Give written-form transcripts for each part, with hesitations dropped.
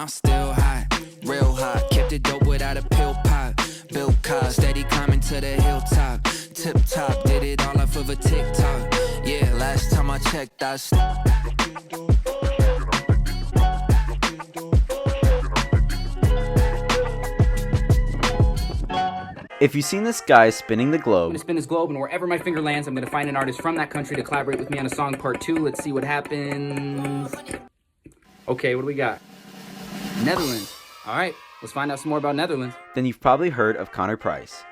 I'm still hot, real hot. Kept it dope without a pill pop. Bill Cos, steady climbing to the hilltop. Tip top, did it all off of a TikTok. Yeah, last time I checked, I If you've seen this guy spinning the globe, I'm gonna spin this globe, and wherever my finger lands, I'm gonna find an artist from that country to collaborate with me on a song. Part 2. Let's see what happens. Okay, what do we got? Netherlands. All right, let's find out some more about Netherlands. then you've probably heard of Connor Price.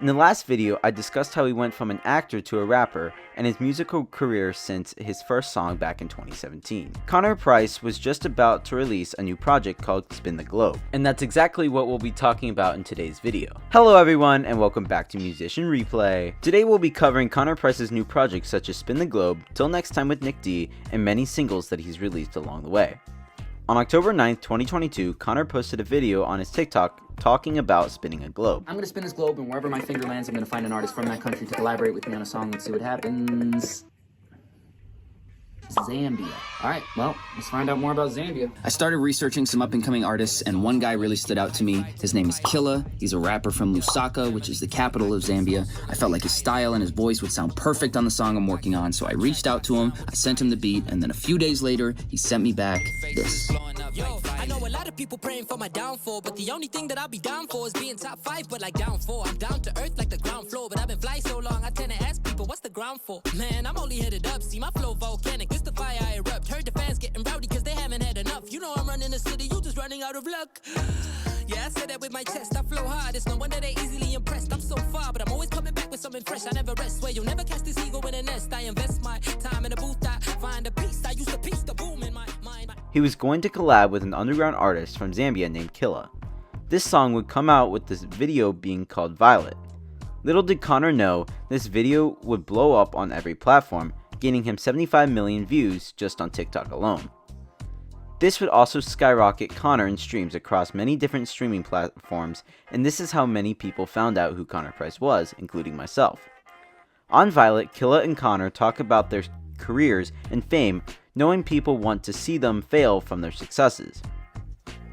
In the last video, I discussed how he went from an actor to a rapper and his musical career since his first song back in 2017. Connor Price was just about to release a new project called Spin the Globe, and that's exactly what we'll be talking about in today's video. Hello everyone, and welcome back to Musician Replay. Today we'll be covering Connor Price's new projects such as Spin the Globe, Till Next Time with Nic D, and many singles that he's released along the way. On October 9th, 2022, Connor posted a video on his TikTok talking about spinning a globe. I'm gonna spin this globe, and wherever my finger lands, I'm gonna find an artist from that country to collaborate with me on a song. Let's see what happens. Zambia. All right, well, let's find out more about Zambia. I started researching some up-and-coming artists, and one guy really stood out to me. His name is Killa. He's a rapper from Lusaka, which is the capital of Zambia. I felt like his style and his voice would sound perfect on the song I'm working on, so I reached out to him, I sent him the beat, and then a few days later, he sent me back this. Yo, I know a lot of people praying for my downfall, but the only thing that I'll be down for is being top 5, but like down 4. I'm down to earth like the ground floor, but I've been flying so long, I tend to ask people, what's the ground for? Man, I'm only headed up, see my flow volcanic, this the fire I erupt. Heard the fans getting rowdy cause they haven't had enough. You know I'm running the city, you just running out of luck. Yeah, I said that with my chest, I flow hard, it's no wonder they easily impressed. I'm so far, but I'm always coming back with something fresh. I never rest, where you'll never catch this ego in a nest. I invest my time in a booth, I find a piece, I used to piece the boom in my mind. He was going to collab with an underground artist from Zambia named Killa. This song would come out with this video being called Violet. Little did Connor know, this video would blow up on every platform, gaining him 75 million views just on TikTok alone. This would also skyrocket Connor in streams across many different streaming platforms, and this is how many people found out who Connor Price was, including myself. On Violet, Killa and Connor talk about their careers and fame, knowing people want to see them fail from their successes.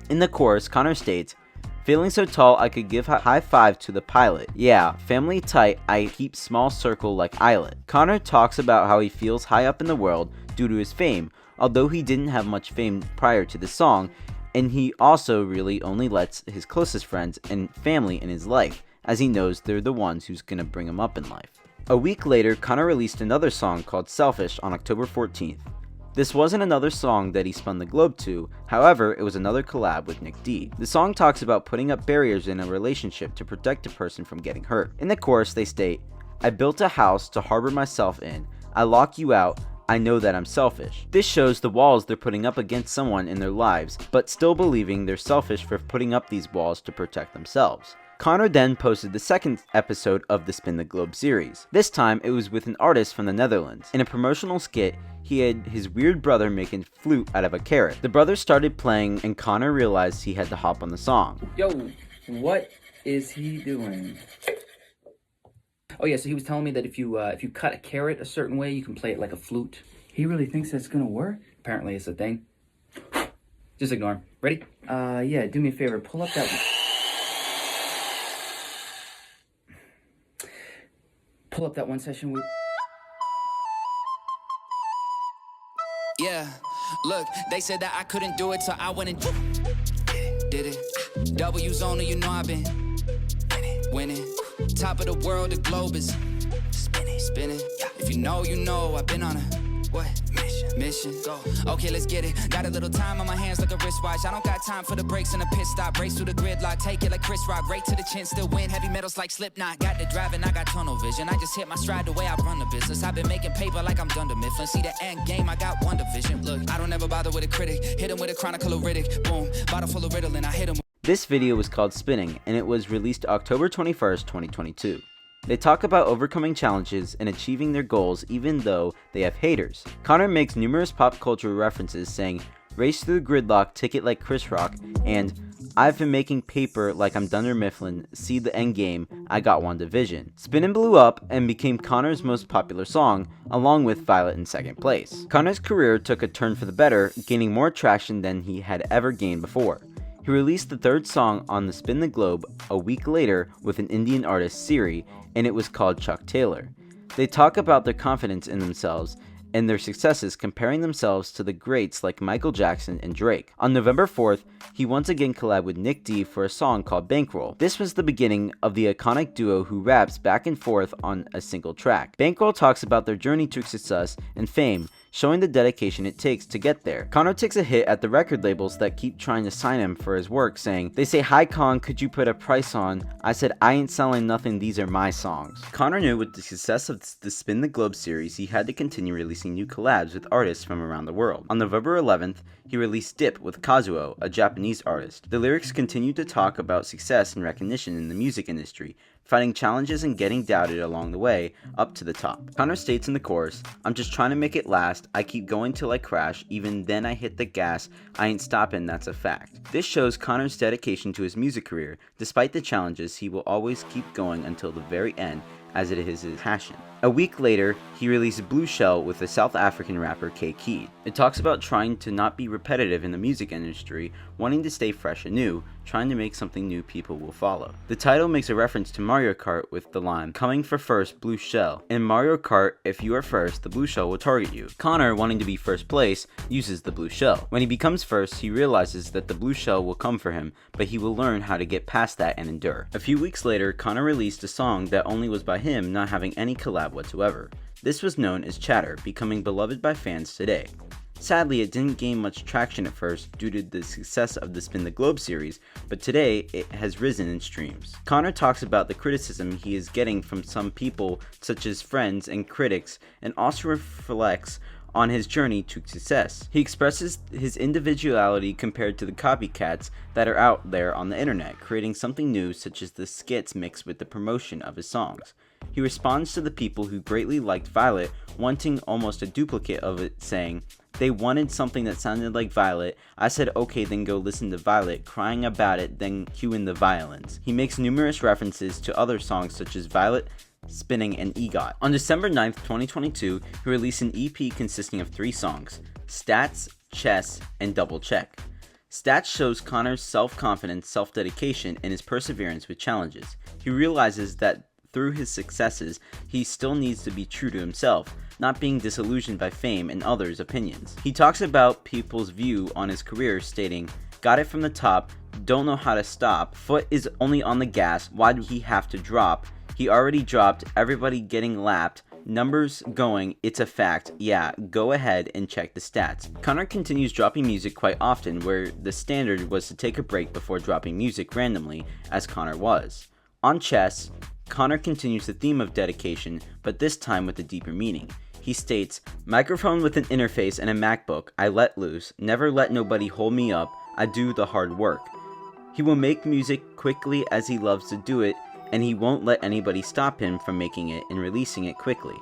In the chorus, Connor states, "Feeling so tall I could give a high five to the pilot. Yeah, family tight, I keep small circle like Islet." Connor talks about how he feels high up in the world due to his fame, although he didn't have much fame prior to the song, and he also really only lets his closest friends and family in his life, as he knows they're the ones who's gonna bring him up in life. A week later, Connor released another song called Selfish on October 14th. This wasn't another song that he spun the globe to, however, it was another collab with Nic D. The song talks about putting up barriers in a relationship to protect a person from getting hurt. In the chorus, they state, "I built a house to harbor myself in. I lock you out. I know that I'm selfish." This shows the walls they're putting up against someone in their lives, but still believing they're selfish for putting up these walls to protect themselves. Connor then posted the second episode of the Spin the Globe series. This time, it was with an artist from the Netherlands. In a promotional skit, he had his weird brother making flute out of a carrot. The brother started playing, and Connor realized he had to hop on the song. Yo, what is he doing? Oh yeah, so he was telling me that if you cut a carrot a certain way, you can play it like a flute. He really thinks that's gonna work? Apparently it's a thing. Just ignore him. Ready? Yeah, do me a favor, pull up that one session we... Yeah, look, they said that I couldn't do it, so I went and did it. W's only, you know I've been winning. Top of the world, the globe is spinning. If you know, you know, I've been on a what? Mission. Go. Okay, let's get it. Got a little time on my hands like a wristwatch. I don't got time for the brakes and the pit stop. Race through the gridlock, take it like Chris Rock. Right to the chin, still win. Heavy metals like Slipknot. Got the driving, I got tunnel vision. I just hit my stride the way I run the business. I've been making paper like I'm Dunder Mifflin. See the end game, I got one division. Look, I don't ever bother with a critic. Hit him with a chronicle of Riddick. Boom, bottle full of Ritalin. I hit him. This video was called Spinning, and it was released October 21st, 2022. They talk about overcoming challenges and achieving their goals even though they have haters. Connor makes numerous pop culture references saying, "Race through the gridlock, ticket like Chris Rock," and I've been making paper like I'm Dunder Mifflin, see the end game, I got one division. Spinnin' blew up and became Connor's most popular song, along with Violet in second place. Connor's career took a turn for the better, gaining more traction than he had ever gained before. He released the third song on the Spin the Globe a week later with an Indian artist, Siri, and it was called Chuck Taylor. They talk about their confidence in themselves and their successes, comparing themselves to the greats like Michael Jackson and Drake. On November 4th, he once again collabed with Nic D for a song called Bankroll. This was the beginning of the iconic duo who raps back and forth on a single track. Bankroll talks about their journey to success and fame, showing the dedication it takes to get there. Connor takes a hit at the record labels that keep trying to sign him for his work, saying, "They say, hi Con, could you put a price on? I said, I ain't selling nothing, these are my songs." Connor knew with the success of the Spin the Globe series, he had to continue releasing new collabs with artists from around the world. On November 11th, he released Dip with Kazuo, a Japanese artist. The lyrics continued to talk about success and recognition in the music industry, fighting challenges and getting doubted along the way up to the top. Connor states in the chorus, "I'm just trying to make it last, I keep going till I crash, even then I hit the gas, I ain't stopping, that's a fact." This shows Connor's dedication to his music career. Despite the challenges, he will always keep going until the very end, as it is his passion. A week later, he released Blue Shell with the South African rapper K Keed. It talks about trying to not be repetitive in the music industry, wanting to stay fresh and new, trying to make something new people will follow. The title makes a reference to Mario Kart with the line, "Coming for first, blue shell." In Mario Kart, if you are first, the blue shell will target you. Connor, wanting to be first place, uses the blue shell. When he becomes first, he realizes that the blue shell will come for him, but he will learn how to get past that and endure. A few weeks later, Connor released a song that only was by him, not having any collab whatsoever. This was known as Chatter, becoming beloved by fans today. Sadly, it didn't gain much traction at first due to the success of the Spin the Globe series, but today it has risen in streams. Connor talks about the criticism he is getting from some people such as friends and critics, and also reflects on his journey to success. He expresses his individuality compared to the copycats that are out there on the internet, creating something new such as the skits mixed with the promotion of his songs. He responds to the people who greatly liked Violet, wanting almost a duplicate of it, saying, "They wanted something that sounded like Violet. I said, okay, then go listen to Violet, crying about it, then cue in the violins." He makes numerous references to other songs such as Violet, Spinning, and EGOT. On December 9th, 2022, he released an EP consisting of 3 songs, Stats, Chess, and Double Check. Stats shows Connor's self-confidence, self-dedication, and his perseverance with challenges. He realizes that through his successes, he still needs to be true to himself, not being disillusioned by fame and others' opinions. He talks about people's view on his career, stating, "Got it from the top, don't know how to stop, foot is only on the gas, why do he have to drop? He already dropped, everybody getting lapped, numbers going, it's a fact, yeah, go ahead and check the stats." Connor continues dropping music quite often, where the standard was to take a break before dropping music randomly, as Connor was. On Chess, Connor continues the theme of dedication, but this time with a deeper meaning. He states, "Microphone with an interface and a MacBook, I let loose, never let nobody hold me up, I do the hard work." He will make music quickly as he loves to do it, and he won't let anybody stop him from making it and releasing it quickly.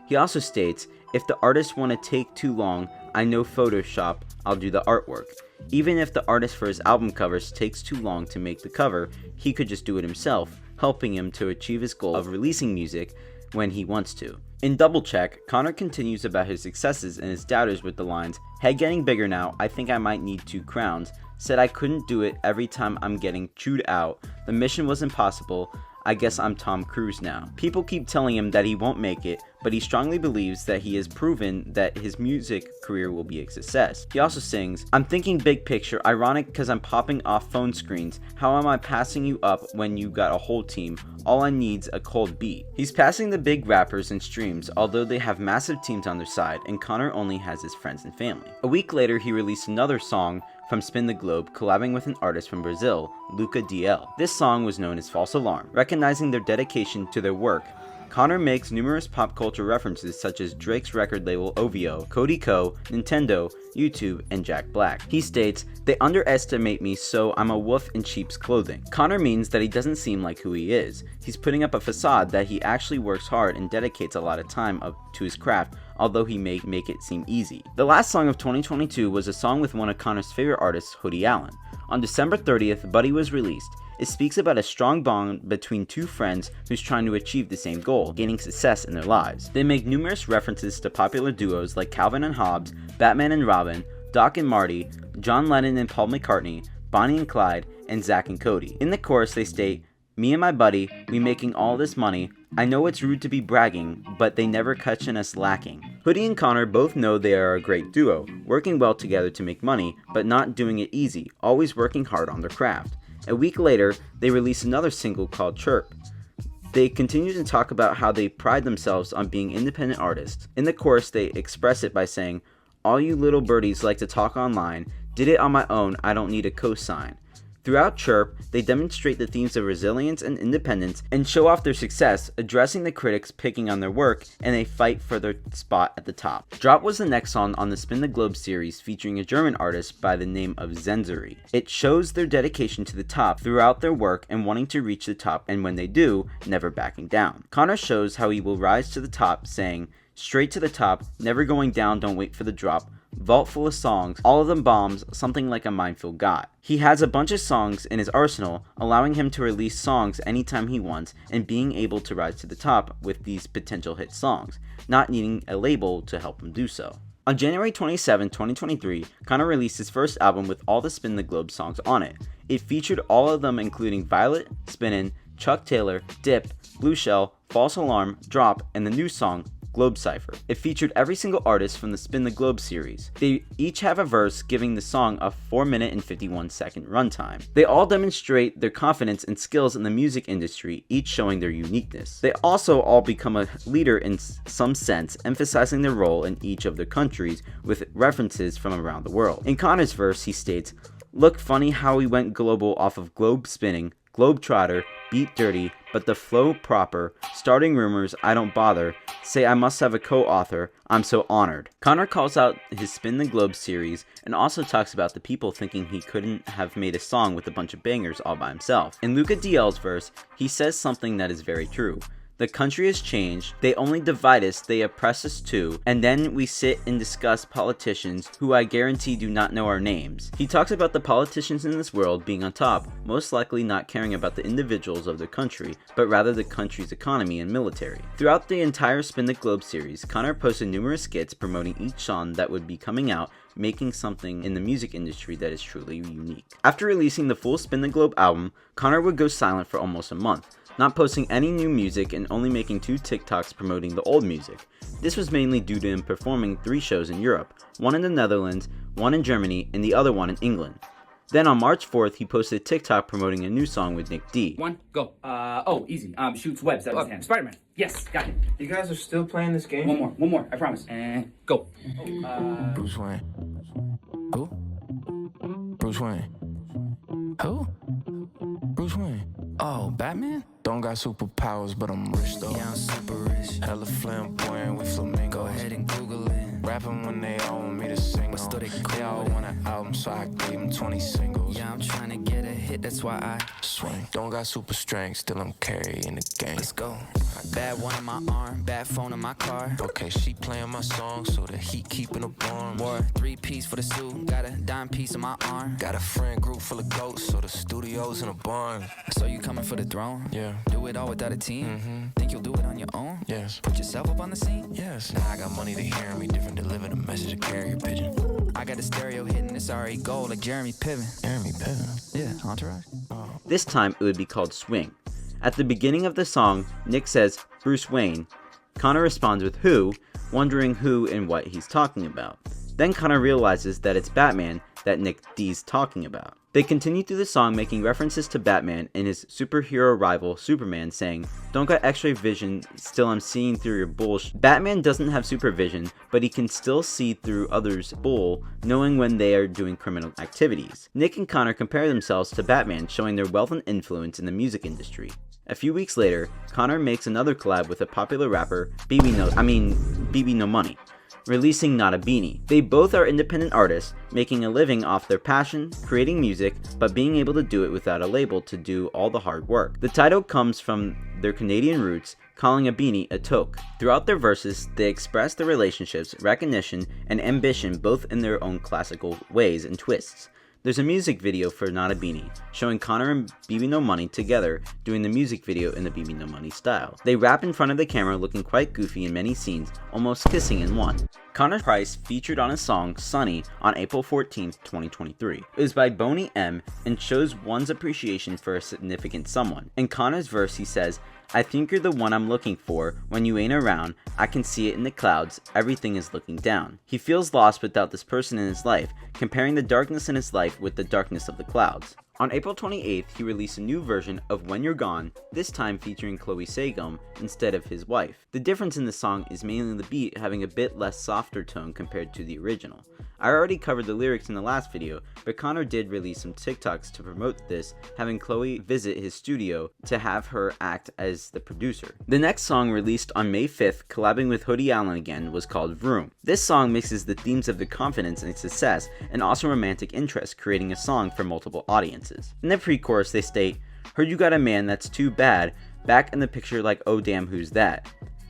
He also states, "If the artists want to take too long, I know Photoshop, I'll do the artwork." Even if the artist for his album covers takes too long to make the cover, he could just do it himself, helping him to achieve his goal of releasing music when he wants to. In Double Check, Connor continues about his successes and his doubters with the lines, "Head getting bigger now, I think I might need 2 crowns. Said I couldn't do it every time I'm getting chewed out. The mission was impossible. I guess I'm Tom Cruise now." People keep telling him that he won't make it, but he strongly believes that he has proven that his music career will be a success. He also sings, "I'm thinking big picture, ironic cause I'm popping off phone screens. How am I passing you up when you got a whole team? All I need's a cold beat." He's passing the big rappers in streams, although they have massive teams on their side, and Connor only has his friends and family. A week later, he released another song from Spin the Globe, collabing with an artist from Brazil, Luca DL. This song was known as False Alarm. Recognizing their dedication to their work, Connor makes numerous pop culture references such as Drake's record label OVO, Cody Co, Nintendo, YouTube, and Jack Black. He states, "They underestimate me, so I'm a wolf in sheep's clothing." Connor means that he doesn't seem like who he is. He's putting up a facade that he actually works hard and dedicates a lot of time to his craft, although he may make it seem easy. The last song of 2022 was a song with one of Connor's favorite artists, Hoodie. On December 30th, Buddy was released. It speaks about a strong bond between two friends who's trying to achieve the same goal, gaining success in their lives. They make numerous references to popular duos like Calvin and Hobbes, Batman and Robin, Doc and Marty, John Lennon and Paul McCartney, Bonnie and Clyde, and Zack and Cody. In the chorus they state, "Me and my buddy, we making all this money. I know it's rude to be bragging, but they never catching us lacking." Hoodie and Connor both know they are a great duo, working well together to make money, but not doing it easy, always working hard on their craft. A week later, they release another single called Chirp. They continue to talk about how they pride themselves on being independent artists. In the chorus, they express it by saying, "All you little birdies like to talk online, did it on my own, I don't need a cosign." Throughout Chirp, they demonstrate the themes of resilience and independence and show off their success, addressing the critics picking on their work, and they fight for their spot at the top. Drop was the next song on the Spin the Globe series, featuring a German artist by the name of Zenzeri. It shows their dedication to the top throughout their work and wanting to reach the top, and when they do, never backing down. Connor shows how he will rise to the top, saying, "Straight to the top, never going down, don't wait for the drop. Vault full of songs, all of them bombs, something like a minefield got." He has a bunch of songs in his arsenal, allowing him to release songs anytime he wants and being able to rise to the top with these potential hit songs, not needing a label to help him do so. On January 27, 2023, Connor released his first album with all the Spin the Globe songs on it. It featured all of them, including Violet, Spinnin', Chuck Taylor, Dip, Blue Shell, False Alarm, Drop, and the new song, Globe Cypher. It featured every single artist from the Spin the Globe series. They each have a verse, giving the song a 4-minute and 51-second runtime. They all demonstrate their confidence and skills in the music industry, each showing their uniqueness. They also all become a leader in some sense, emphasizing their role in each of their countries with references from around the world. In Connor's verse, he states, "Look funny how we went global off of globe spinning, Globetrotter, beat dirty, but the flow proper, starting rumors, I don't bother, say I must have a co-author, I'm so honored." Connor calls out his Spin the Globe series and also talks about the people thinking he couldn't have made a song with a bunch of bangers all by himself. In Luca DL's verse, he says something that is very true. "The country has changed, they only divide us, they oppress us too, and then we sit and discuss politicians who I guarantee do not know our names." He talks about the politicians in this world being on top, most likely not caring about the individuals of their country, but rather the country's economy and military. Throughout the entire Spin the Globe series, Connor posted numerous skits promoting each song that would be coming out, making something in the music industry that is truly unique. After releasing the full Spin the Globe album, Connor would go silent for almost a month, not posting any new music and only making 2 TikToks promoting the old music. This was mainly due to him performing 3 shows in Europe, one in the Netherlands, one in Germany, and the other one in England. Then on March 4th, he posted a TikTok promoting a new song with Nic D. One, go. Easy. Shoots webs out of his hand. Spider-Man. Yes, got it. You guys are still playing this game? One more, I promise. And go. Bruce Wayne. Who? Bruce Wayne. Who? Bruce Wayne. Oh, Batman? Don't got superpowers, but I'm rich though. Yeah, I'm super rich. Hella flamboyant, we flamingos. Go ahead and Google it. Rapping when they all want me to sing But still on. they They cool all with it. want an album, so I gave them 20 singles. Yeah, I'm trying to get a hit, that's why I Swing. Don't got super strength, still I'm carrying the game. let's go. Bad one in my arm, bad phone in my car. Okay, she playing my song, so the heat keeping her warm. Wore 3-piece for the suit, got a dime piece in my arm. Got a friend group full of goats, so the studio's in a barn. So you coming for the throne? Yeah. Do it all without a team? Think you'll do it on your own? Yes. Put yourself up on the scene? Yes. Now I got money to hear me different, deliver the message, a carrier pigeon. I got a stereo hitting this already gold like Jeremy Piven. Jeremy Piven. Yeah, Entourage. This time, it would be called Swing. At the beginning of the song, Nick says, "Bruce Wayne." Connor responds with "Who?", wondering who and what he's talking about. Then Connor realizes that it's Batman that Nic D's talking about. They continue through the song making references to Batman and his superhero rival Superman, saying, "Don't got x-ray vision, still I'm seeing through your bullshit." Batman doesn't have supervision, but he can still see through others' bull, knowing when they are doing criminal activities. Nick and Connor compare themselves to Batman, showing their wealth and influence in the music industry. A few weeks later, Connor makes another collab with a popular rapper, bbno Money, releasing Not a Beanie. They both are independent artists, making a living off their passion, creating music, but being able to do it without a label to do all the hard work. The title comes from their Canadian roots, calling a beanie a toque. Throughout their verses, they express their relationships, recognition, and ambition both in their own classical ways and twists. There's a music video for Not a Beanie, showing Connor and bbno Money together doing the music video in the bbno Money style. They rap in front of the camera looking quite goofy in many scenes, almost kissing in one. Connor Price featured on his song Sunny on April 14th, 2023. It was by Boney M and shows one's appreciation for a significant someone. In Connor's verse he says, "I think you're the one I'm looking for. When you ain't around, I can see it in the clouds. Everything is looking down." He feels lost without this person in his life, comparing the darkness in his life with the darkness of the clouds. On April 28th, he released a new version of When You're Gone, this time featuring Chloe Sagum instead of his wife. The difference in the song is mainly the beat having a bit less softer tone compared to the original. I already covered the lyrics in the last video, but Connor did release some TikToks to promote this, having Chloe visit his studio to have her act as the producer. The next song, released on May 5th, collabing with Hoodie Allen again, was called Vroom. This song mixes the themes of the confidence and success and also romantic interest, creating a song for multiple audiences. In the pre-chorus they state, "Heard you got a man that's too bad, back in the picture like oh damn who's that."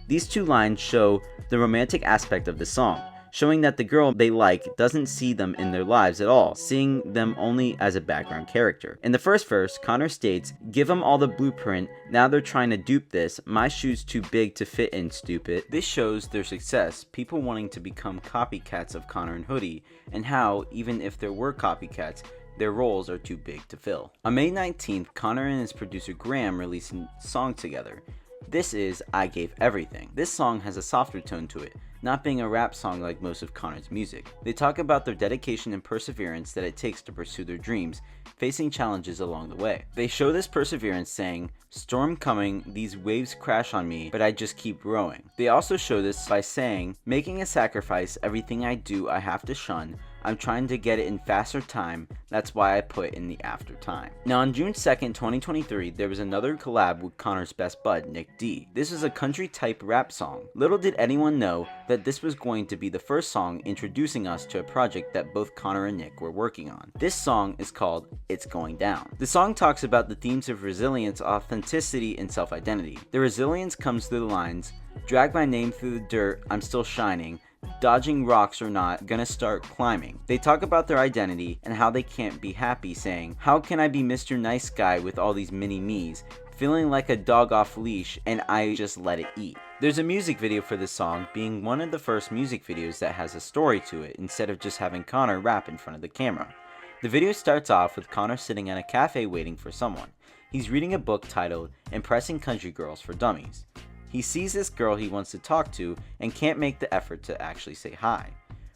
These two lines show the romantic aspect of the song, showing that the girl they like doesn't see them in their lives at all, seeing them only as a background character. In the first verse, Connor states, "Give them all the blueprint, now they're trying to dupe this, my shoes too big to fit in, stupid." This shows their success, people wanting to become copycats of Connor and Hoodie, and how, even if there were copycats, their roles are too big to fill. On May 19th, Connor and his producer Graham released a song together. This is I Gave Everything. This song has a softer tone to it, not being a rap song like most of Connor's music. They talk about their dedication and perseverance that it takes to pursue their dreams, facing challenges along the way. They show this perseverance saying, "Storm coming, these waves crash on me, but I just keep rowing." They also show this by saying, "Making a sacrifice, everything I do I have to shun. I'm trying to get it in faster time, that's why I put in the after time." Now on June 2nd, 2023, there was another collab with Connor's best bud, Nic D. This was a country type rap song. Little did anyone know that this was going to be the first song introducing us to a project that both Connor and Nic were working on. This song is called It's Going Down. The song talks about the themes of resilience, authenticity, and self-identity. The resilience comes through the lines, "Drag my name through the dirt, I'm still shining. Dodging rocks or not, gonna start climbing." They talk about their identity and how they can't be happy, saying, "How can I be Mr. Nice Guy with all these mini-me's? Feeling like a dog off leash and I just let it eat." There's a music video for this song, being one of the first music videos that has a story to it instead of just having Connor rap in front of the camera. The video starts off with Connor sitting at a cafe waiting for someone. He's reading a book titled Impressing Country Girls for Dummies. He sees this girl he wants to talk to and can't make the effort to actually say hi.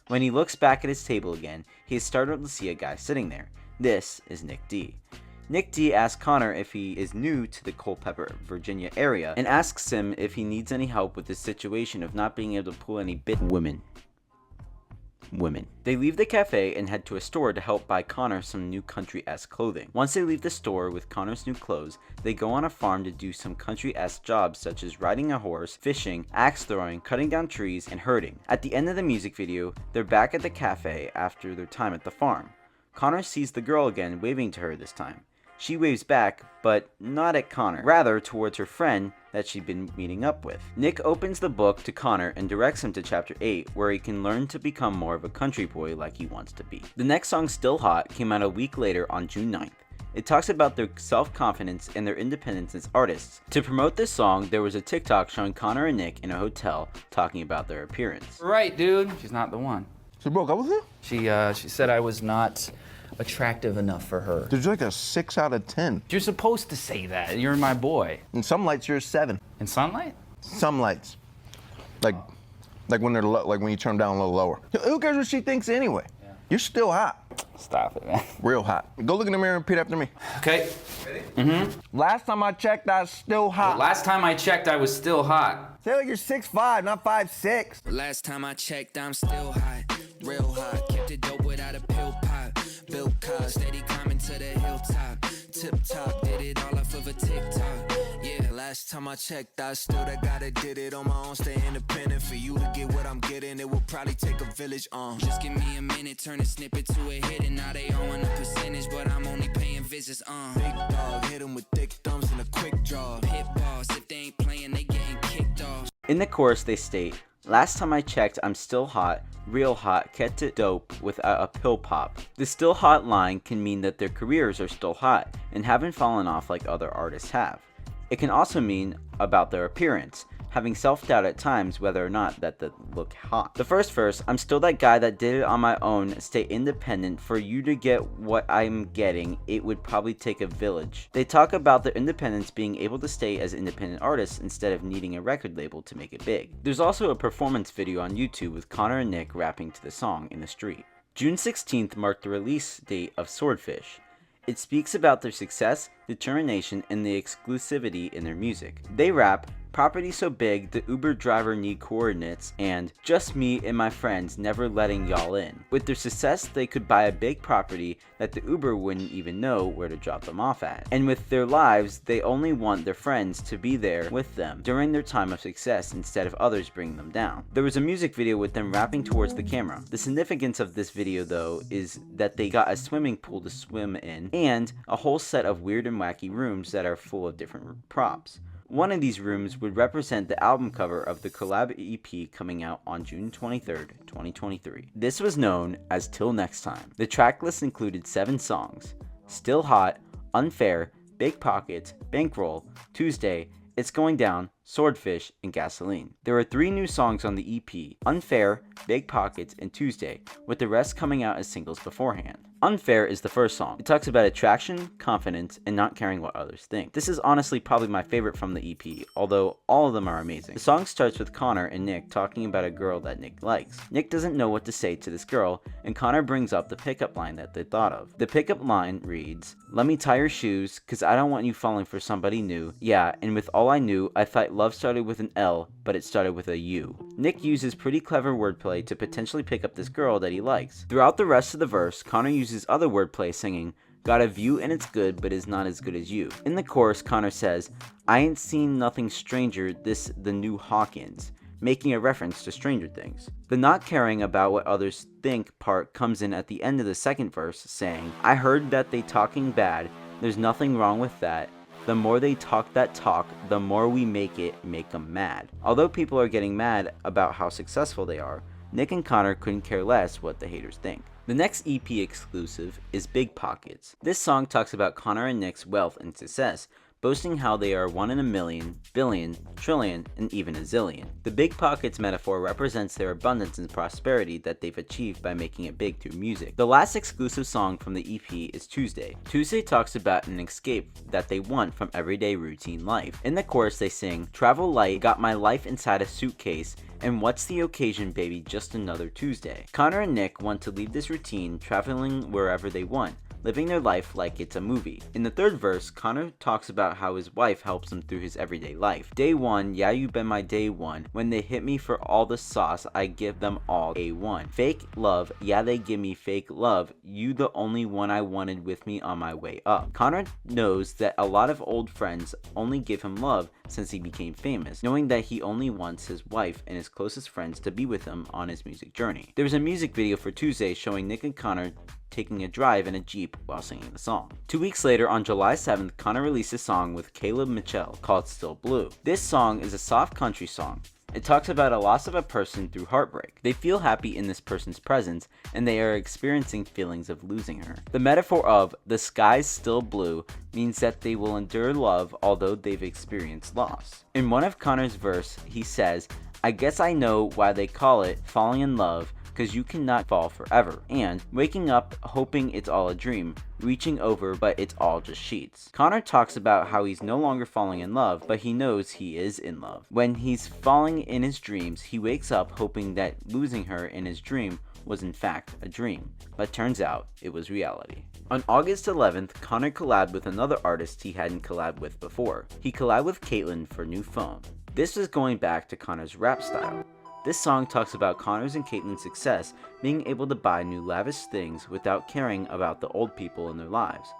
When he looks back at his table again, he is startled to see a guy sitting there. This is Nic D. Nic D asks Connor if he is new to the Culpeper, Virginia area and asks him if he needs any help with the situation of not being able to pull any women. They leave the cafe and head to a store to help buy Connor some new country-esque clothing. Once they leave the store with Connor's new clothes, they go on a farm to do some country-esque jobs such as riding a horse, fishing, axe throwing, cutting down trees, and herding. At the end of the music video, they're back at the cafe after their time at the farm. Connor sees the girl again, waving to her this time. She waves back, but not at Connor, rather towards her friend that she'd been meeting up with. Nic opens the book to Connor and directs him to chapter 8, where he can learn to become more of a country boy like he wants to be. The next song, Still Hot, came out a week later on June 9th. It talks about their self-confidence and their independence as artists. To promote this song, there was a TikTok showing Connor and Nic in a hotel talking about their appearance. Right, dude. She's not the one. She broke up with you? She said I was not attractive enough for her. Dude, you're like a 6 out of 10. You're supposed to say that. You're my boy. In some lights, you're a 7. In sunlight? Some lights. Like when they're like when you turn them down a little lower. Who cares what she thinks anyway? Yeah. You're still hot. Stop it, man. Real hot. Go look in the mirror and repeat after me. Okay. Ready? Mm-hmm. Last time I checked, I was still hot. Last time I checked, I was still hot. Say like you're 6'5", not 5'6". Last time I checked, I'm still hot, real hot. Kept it dope without a pill pop. Built car, steady climbing to the hilltop. Tip top, did it all off of a TikTok. Yeah, last time I checked, I still gotta did it on my own. Stay independent for you to get what I'm getting. It will probably take a village. Just give me a minute, turn a snippet to a hit, and now they on a percentage, but I'm only paying visits. Big dog, hit 'em with thick thumbs and a quick draw. Hit balls, if they ain't playing, they getting. In the chorus they state, "Last time I checked, I'm still hot, real hot, kept it dope without a pill pop." The still hot line can mean that their careers are still hot and haven't fallen off like other artists have. It can also mean about their appearance, having self-doubt at times whether or not that they look hot. The first verse, "I'm still that guy that did it on my own, stay independent, for you to get what I'm getting, it would probably take a village." They talk about their independence, being able to stay as independent artists instead of needing a record label to make it big. There's also a performance video on YouTube with Connor and Nic rapping to the song in the street. June 16th marked the release date of Swordfish. It speaks about their success, determination, and the exclusivity in their music. They rap, "Property so big, the Uber driver need coordinates," and "Just me and my friends, never letting y'all in." With their success, they could buy a big property that the Uber wouldn't even know where to drop them off at. And with their lives, they only want their friends to be there with them during their time of success instead of others bringing them down. There was a music video with them rapping towards the camera. The significance of this video though is that they got a swimming pool to swim in and a whole set of weird and wacky rooms that are full of different props. One of these rooms would represent the album cover of the collab EP coming out on June 23rd, 2023. This was known as Til Next Time. The track list included 7 songs: Still Hot, Unfair, Big Pockets, Bankroll, Tuesday, It's Going Down, Swordfish, and Gasoline. There are 3 new songs on the EP: Unfair, Big Pockets, and Tuesday, with the rest coming out as singles beforehand. Unfair is the first song. It talks about attraction, confidence, and not caring what others think. This is honestly probably my favorite from the EP, although all of them are amazing. The song starts with Connor and Nic talking about a girl that Nic likes. Nic doesn't know what to say to this girl, and Connor brings up the pickup line that they thought of. The pickup line reads, "Let me tie your shoes, cause I don't want you falling for somebody new. Yeah, and with all I knew, I thought love started with an L, but it started with a U." Nic uses pretty clever wordplay to potentially pick up this girl that he likes. Throughout the rest of the verse, Connor uses other wordplay singing, "Got a view and it's good, but is not as good as you." In the chorus, Connor says, "I ain't seen nothing stranger, this the new Hawkins," making a reference to Stranger Things. The not caring about what others think part comes in at the end of the second verse, saying, "I heard that they talking bad, there's nothing wrong with that. The more they talk that talk, the more we make them mad." Although people are getting mad about how successful they are, Nic and Connor couldn't care less what the haters think. The next EP exclusive is Big Pockets. This song talks about Connor and Nic's wealth and success, boasting how they are 1 in a million, billion, trillion, and even a zillion. The Big Pockets metaphor represents their abundance and prosperity that they've achieved by making it big through music. The last exclusive song from the EP is Tuesday. Tuesday talks about an escape that they want from everyday routine life. In the chorus they sing, "Travel light, got my life inside a suitcase, and what's the occasion, baby, just another Tuesday." Connor and Nic want to leave this routine, traveling wherever they want, living their life like it's a movie. In the third verse, Connor talks about how his wife helps him through his everyday life. "Day one, yeah, you been my day one. When they hit me for all the sauce, I give them all A1. Fake love, yeah, they give me fake love. You the only one I wanted with me on my way up." Connor knows that a lot of old friends only give him love since he became famous, knowing that he only wants his wife and his closest friends to be with him on his music journey. There was a music video for Tuesday showing Nic and Connor taking a drive in a Jeep while singing the song. 2 weeks later, on July 7th, Connor released a song with Caleb Mitchell called Still Blue. This song is a soft country song. It talks about a loss of a person through heartbreak. They feel happy in this person's presence, and they are experiencing feelings of losing her. The metaphor of "the sky's still blue" means that they will endure love although they've experienced loss. In one of Connor's verse, he says, "I guess I know why they call it falling in love, cause you cannot fall forever," and waking up hoping it's all a dream, reaching over but it's all just sheets. Connor talks about how he's no longer falling in love, but he knows he is in love. When he's falling in his dreams, he wakes up hoping that losing her in his dream was in fact a dream, but turns out it was reality. On August 11th, Connor collabed with another artist he hadn't collabed with before. He collabed with Caitlyn for New Phone. This is going back to Connor's rap style. This song talks about Connor's and Caitlyn's success being able to buy new lavish things without caring about the old people in their lives.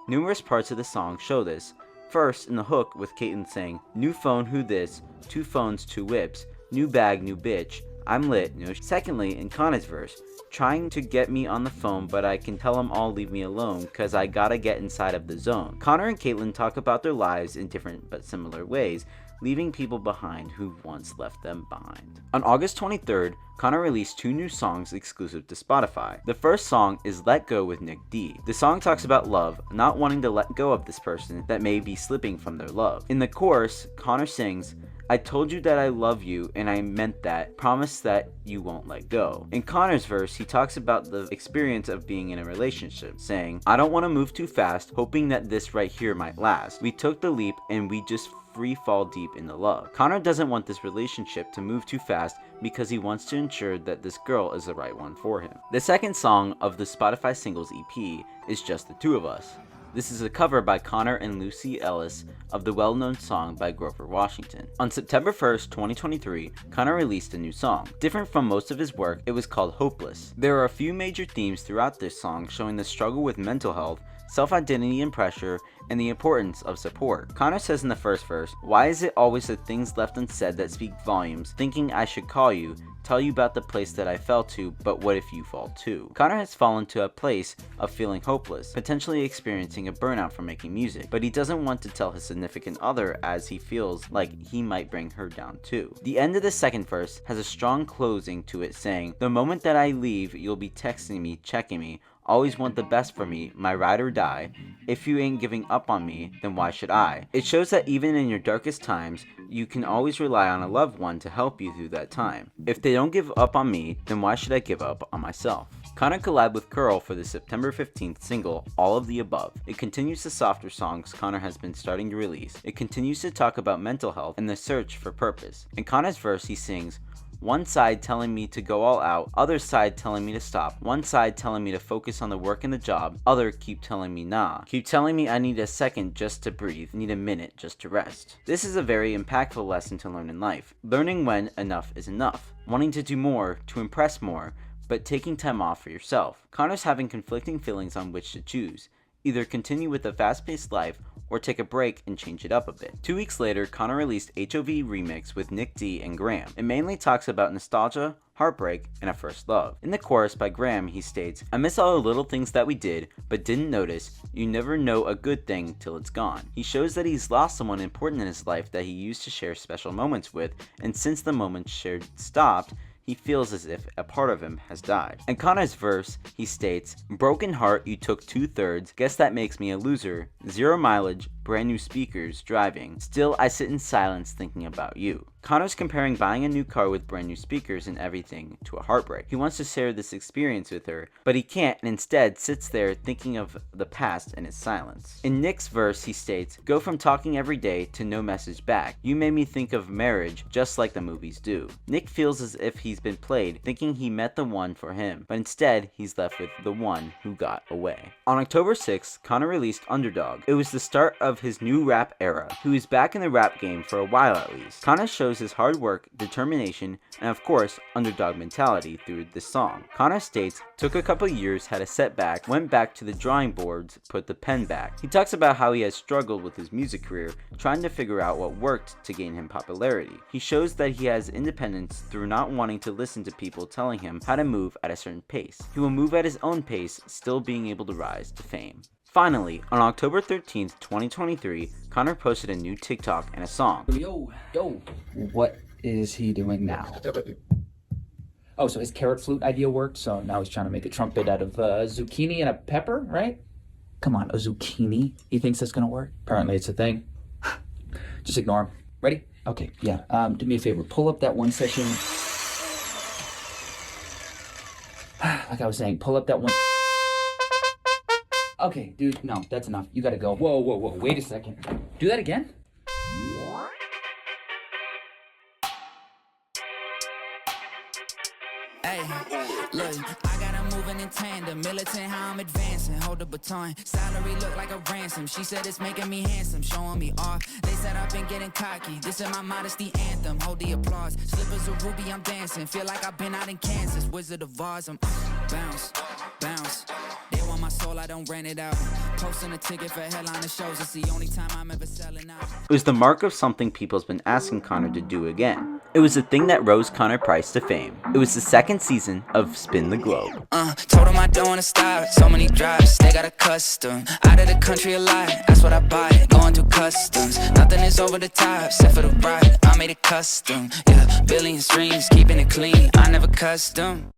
Numerous parts of the song show this. First, in the hook with Caitlyn saying, "New phone, who this? 2 phones, 2 whips. New bag, new bitch. I'm lit." Secondly, in Connor's verse, "Trying to get me on the phone, but I can tell them all leave me alone, cause I gotta get inside of the zone." Connor and Caitlyn talk about their lives in different but similar ways, leaving people behind who once left them behind. On August 23rd, Connor released 2 new songs exclusive to Spotify. The first song is Let Go with Nic D. The song talks about love, not wanting to let go of this person that may be slipping from their love. In the chorus, Connor sings, "I told you that I love you and I meant that, promise that you won't let go." In Connor's verse, he talks about the experience of being in a relationship, saying, "I don't want to move too fast, hoping that this right here might last. We took the leap and we just free fall deep into love." Connor doesn't want this relationship to move too fast because he wants to ensure that this girl is the right one for him. The second song of the Spotify Singles EP is Just the Two of Us. This is a cover by Connor and Lucy Ellis of the well-known song by Grover Washington. On September 1st, 2023, Connor released a new song. Different from most of his work, it was called Hopeless. There are a few major themes throughout this song showing the struggle with mental health, self-identity and pressure, and the importance of support. Connor says in the first verse, "Why is it always the things left unsaid that speak volumes, thinking I should call you, tell you about the place that I fell to, but what if you fall too?" Connor has fallen to a place of feeling hopeless, potentially experiencing a burnout from making music, but he doesn't want to tell his significant other as he feels like he might bring her down too. The end of the second verse has a strong closing to it saying, "The moment that I leave, you'll be texting me, checking me, always want the best for me, my ride or die. If you ain't giving up on me, then why should I?" It shows that even in your darkest times, you can always rely on a loved one to help you through that time. If they don't give up on me, then why should I give up on myself? Connor collabed with Curl for the September 15th single, All of the Above. It continues the softer songs Connor has been starting to release. It continues to talk about mental health and the search for purpose. In Connor's verse, he sings, "One side telling me to go all out, other side telling me to stop. One side telling me to focus on the work and the job, other keep telling me nah. Keep telling me I need a second just to breathe, need a minute just to rest." This is a very impactful lesson to learn in life. Learning when enough is enough. Wanting to do more, to impress more, but taking time off for yourself. Connor's having conflicting feelings on which to choose. Either continue with a fast-paced life or take a break and change it up a bit. 2 weeks later, Connor released HOV Remix with Nic D and Graham. It mainly talks about nostalgia, heartbreak, and a first love. In the chorus by Graham, he states, "I miss all the little things that we did, but didn't notice. You never know a good thing till it's gone." He shows that he's lost someone important in his life that he used to share special moments with, and since the moments shared stopped, he feels as if a part of him has died. In Connor's verse, he states, "Broken heart, you took 2/3, guess that makes me a loser. 0 mileage, brand new speakers, driving. Still, I sit in silence thinking about you." Connor's comparing buying a new car with brand new speakers and everything to a heartbreak. He wants to share this experience with her, but he can't and instead sits there thinking of the past in his silence. In Nick's verse, he states, "Go from talking every day to no message back. You made me think of marriage just like the movies do." Nick feels as if he's been played, thinking he met the one for him, but instead he's left with the one who got away. On October 6th, Connor released Underdog. It was the start of his new rap era. He was back in the rap game for a while at least. Connor shows his hard work, determination, and of course, underdog mentality through this song. Connor states, "Took a couple years, had a setback, went back to the drawing boards, put the pen back." He talks about how he has struggled with his music career, trying to figure out what worked to gain him popularity. He shows that he has independence through not wanting to listen to people telling him how to move at a certain pace. He will move at his own pace, still being able to rise to fame. Finally, on October 13th, 2023, Connor posted a new TikTok and a song. Yo, what is he doing now? Oh, so his carrot flute idea worked, so now he's trying to make a trumpet out of zucchini and a pepper, right? Come on, a zucchini? He thinks that's gonna work? Apparently it's a thing. Just ignore him. Ready? Okay, yeah. Do me a favor, pull up that one session. Like I was saying, pull up that one. Okay, dude, no, that's enough. You gotta go. Whoa, wait a second. Do that again? Hey, look, I got her moving in tandem, militant how I'm advancing, hold the baton, salary look like a ransom, she said it's making me handsome, showing me off, they said I've been getting cocky, this is my modesty anthem, hold the applause, slippers of ruby, I'm dancing, feel like I've been out in Kansas, Wizard of Oz, I'm bounce, bounce, they want my soul soul, I don't rent it out. Posting a ticket for headliner shows, it's the only time I'm ever selling out. It was the mark of something people's been asking Connor to do again. It was the thing that rose Connor Price to fame. It was the second season of Spin the Globe. Told them I don't wanna stop, so many drives, they got a custom. Out of the country a lot, that's what I buy, going through customs. Nothing is over the top, except for the ride, I made it custom. Yeah, billion streams, keeping it clean, I never custom.